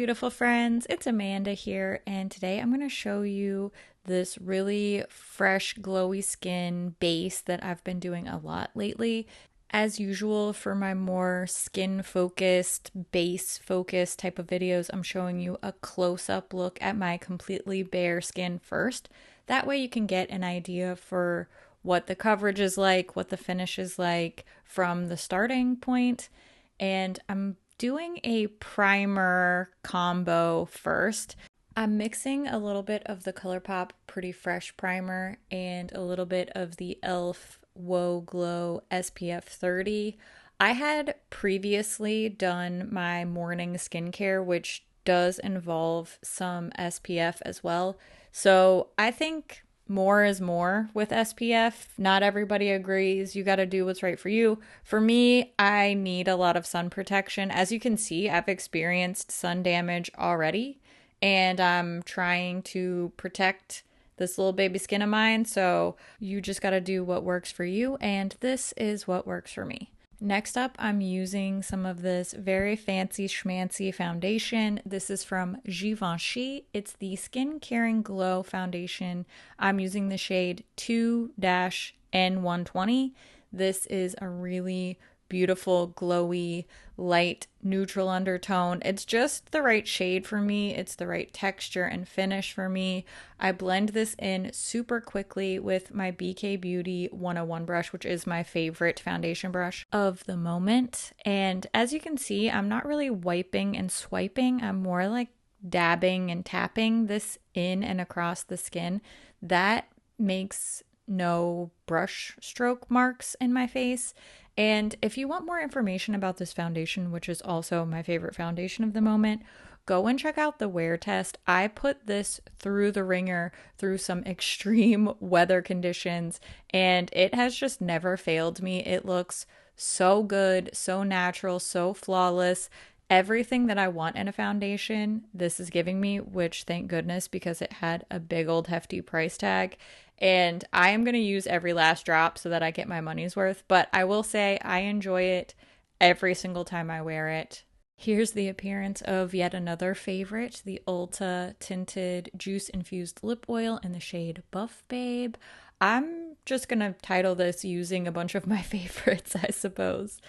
beautiful friends. It's Amanda here, and today I'm going to show you this really fresh, glowy skin base that I've been doing a lot lately. As usual, for my more skin focused, base focused type of videos, I'm showing you a close up look at my completely bare skin first. That way, you can get an idea for what the coverage is like, what the finish is like from the starting point. And I'm doing a primer combo first. I'm mixing a little bit of the ColourPop Pretty Fresh primer and a little bit of the e.l.f. Whoa Glow SPF 30. I had previously done my morning skincare, which does involve some SPF as well. So I think more is more with SPF. Not everybody agrees. You got to do what's right for you. For me, I need a lot of sun protection. As you can see, I've experienced sun damage already, and I'm trying to protect this little baby skin of mine. So you just got to do what works for you, and this is what works for me. Next up, I'm using some of this very fancy schmancy foundation. This is from Givenchy. It's the Skin Caring Glow Foundation. I'm using the shade 2-N120. This is a really beautiful, glowy, light, neutral undertone. It's just the right shade for me. It's the right texture and finish for me. I blend this in super quickly with my BK Beauty 101 brush, which is my favorite foundation brush of the moment. And as you can see, I'm not really wiping and swiping. I'm more like dabbing and tapping this in and across the skin. That makes no brush stroke marks in my face. And if you want more information about this foundation, which is also my favorite foundation of the moment, go and check out the wear test. I put this through the ringer through some extreme weather conditions, and it has just never failed me. It looks so good, so natural, so flawless. Everything that I want in a foundation, this is giving me, which thank goodness, because it had a big old hefty price tag. And I am going to use every last drop so that I get my money's worth. But I will say I enjoy it every single time I wear it. Here's the appearance of yet another favorite, the Ulta Tinted Juice Infused Lip Oil in the shade Buff Babe. I'm just going to title this using a bunch of my favorites, I suppose.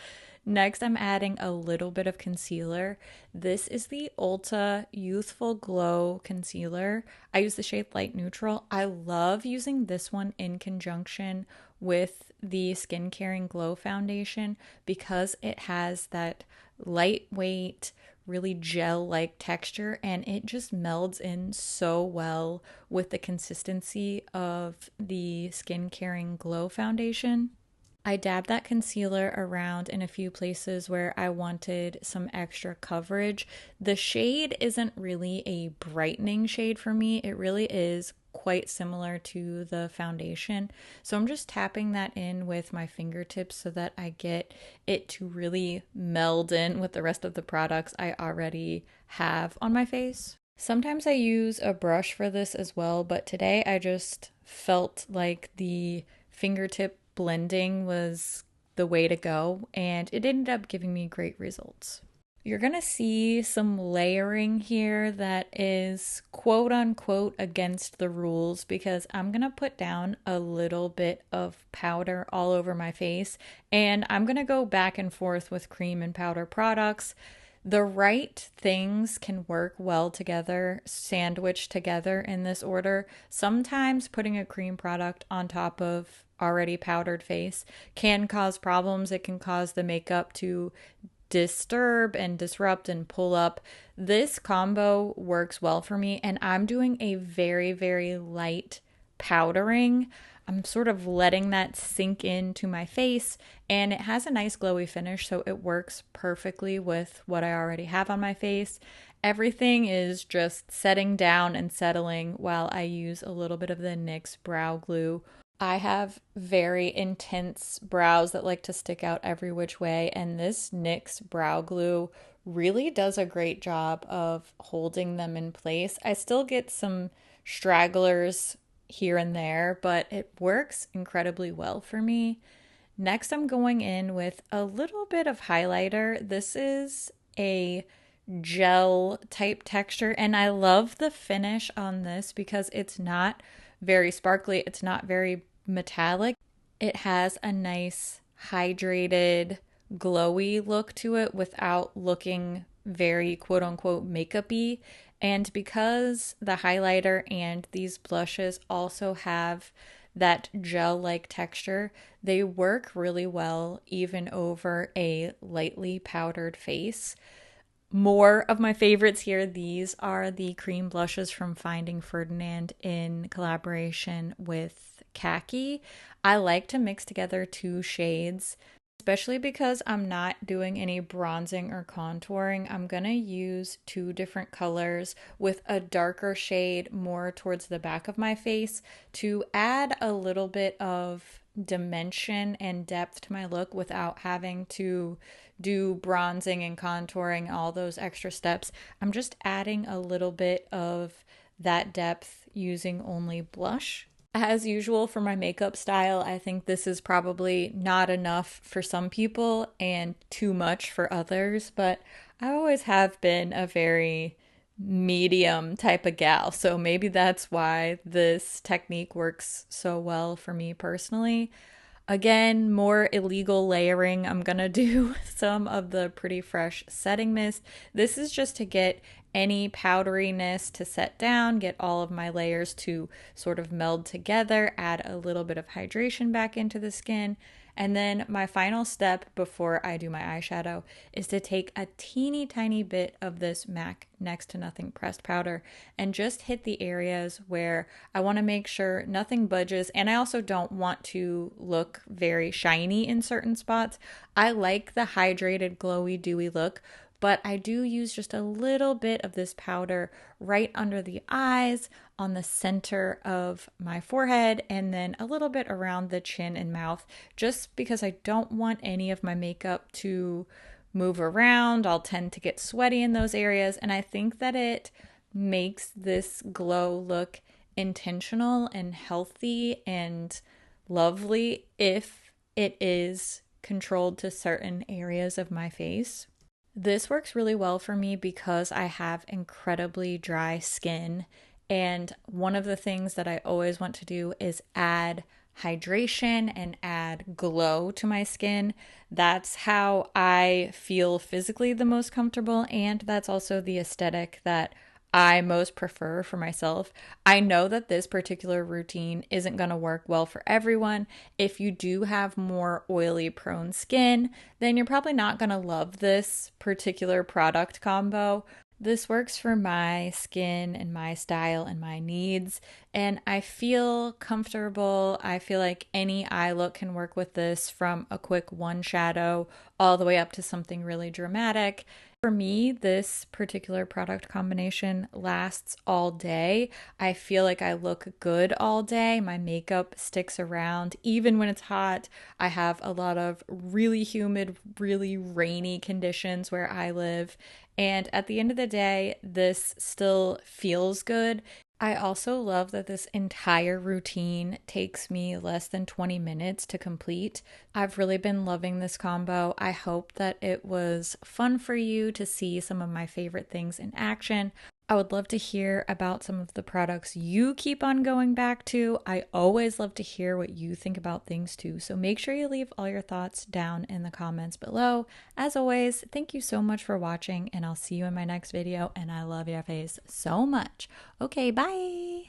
Next, I'm adding a little bit of concealer. This is the Ulta Youthful Glow Concealer. I use the shade Light Neutral. I love using this one in conjunction with the Skin Caring Glow Foundation because it has that lightweight, really gel-like texture, and it just melds in so well with the consistency of the Skin Caring Glow Foundation. I dabbed that concealer around in a few places where I wanted some extra coverage. The shade isn't really a brightening shade for me. It really is quite similar to the foundation. So I'm just tapping that in with my fingertips so that I get it to really meld in with the rest of the products I already have on my face. Sometimes I use a brush for this as well, but today I just felt like the fingertip blending was the way to go, and it ended up giving me great results. You're gonna see some layering here that is quote unquote against the rules because I'm gonna put down a little bit of powder all over my face, and I'm gonna go back and forth with cream and powder products. The right things can work well together, sandwiched together in this order. Sometimes putting a cream product on top of already powdered face can cause problems. It can cause the makeup to disturb and disrupt and pull up. This combo works well for me, and I'm doing a very, very light powdering. I'm sort of letting that sink into my face, and it has a nice glowy finish, so it works perfectly with what I already have on my face. Everything is just setting down and settling while I use a little bit of the NYX brow glue. I have very intense brows that like to stick out every which way, and this NYX brow glue really does a great job of holding them in place. I still get some stragglers here and there, but it works incredibly well for me. Next, I'm going in with a little bit of highlighter. This is a gel type texture. And I love the finish on this because it's not very sparkly, it's not very metallic. It has a nice hydrated, glowy look to it without looking very quote unquote makeup-y. And because the highlighter and these blushes also have that gel-like texture, they work really well even over a lightly powdered face. More of my favorites here. These are the cream blushes from Finding Ferdinand in collaboration with Khaki. I like to mix together two shades, especially because I'm not doing any bronzing or contouring. I'm going to use two different colors with a darker shade more towards the back of my face to add a little bit of dimension and depth to my look without having to do bronzing and contouring, all those extra steps. I'm just adding a little bit of that depth using only blush. As usual for my makeup style, I think this is probably not enough for some people and too much for others, but I always have been a very medium type of gal, so maybe that's why this technique works so well for me personally. Again, more illegal layering. I'm gonna do some of the Pretty Fresh setting mist. This is just to get any powderiness to set down, get all of my layers to sort of meld together, add a little bit of hydration back into the skin. And then my final step before I do my eyeshadow is to take a teeny tiny bit of this MAC Next to Nothing pressed powder and just hit the areas where I want to make sure nothing budges. And I also don't want to look very shiny in certain spots. I like the hydrated, glowy, dewy look, but I do use just a little bit of this powder right under the eyes, on the center of my forehead, and then a little bit around the chin and mouth, just because I don't want any of my makeup to move around. I'll tend to get sweaty in those areas, and I think that it makes this glow look intentional and healthy and lovely if it is controlled to certain areas of my face. This works really well for me because I have incredibly dry skin. And one of the things that I always want to do is add hydration and add glow to my skin. That's how I feel physically the most comfortable. And that's also the aesthetic that I most prefer for myself. I know that this particular routine isn't going to work well for everyone. If you do have more oily prone skin, then you're probably not going to love this particular product combo. This works for my skin and my style and my needs, and I feel comfortable. I feel like any eye look can work with this, from a quick one shadow all the way up to something really dramatic. For me, this particular product combination lasts all day. I feel like I look good all day. My makeup sticks around even when it's hot. I have a lot of really humid, really rainy conditions where I live. And at the end of the day, this still feels good. I also love that this entire routine takes me less than 20 minutes to complete. I've really been loving this combo. I hope that it was fun for you to see some of my favorite things in action. I would love to hear about some of the products you keep on going back to. I always love to hear what you think about things too. So make sure you leave all your thoughts down in the comments below. As always, thank you so much for watching, and I'll see you in my next video. And I love your face so much. Okay, bye.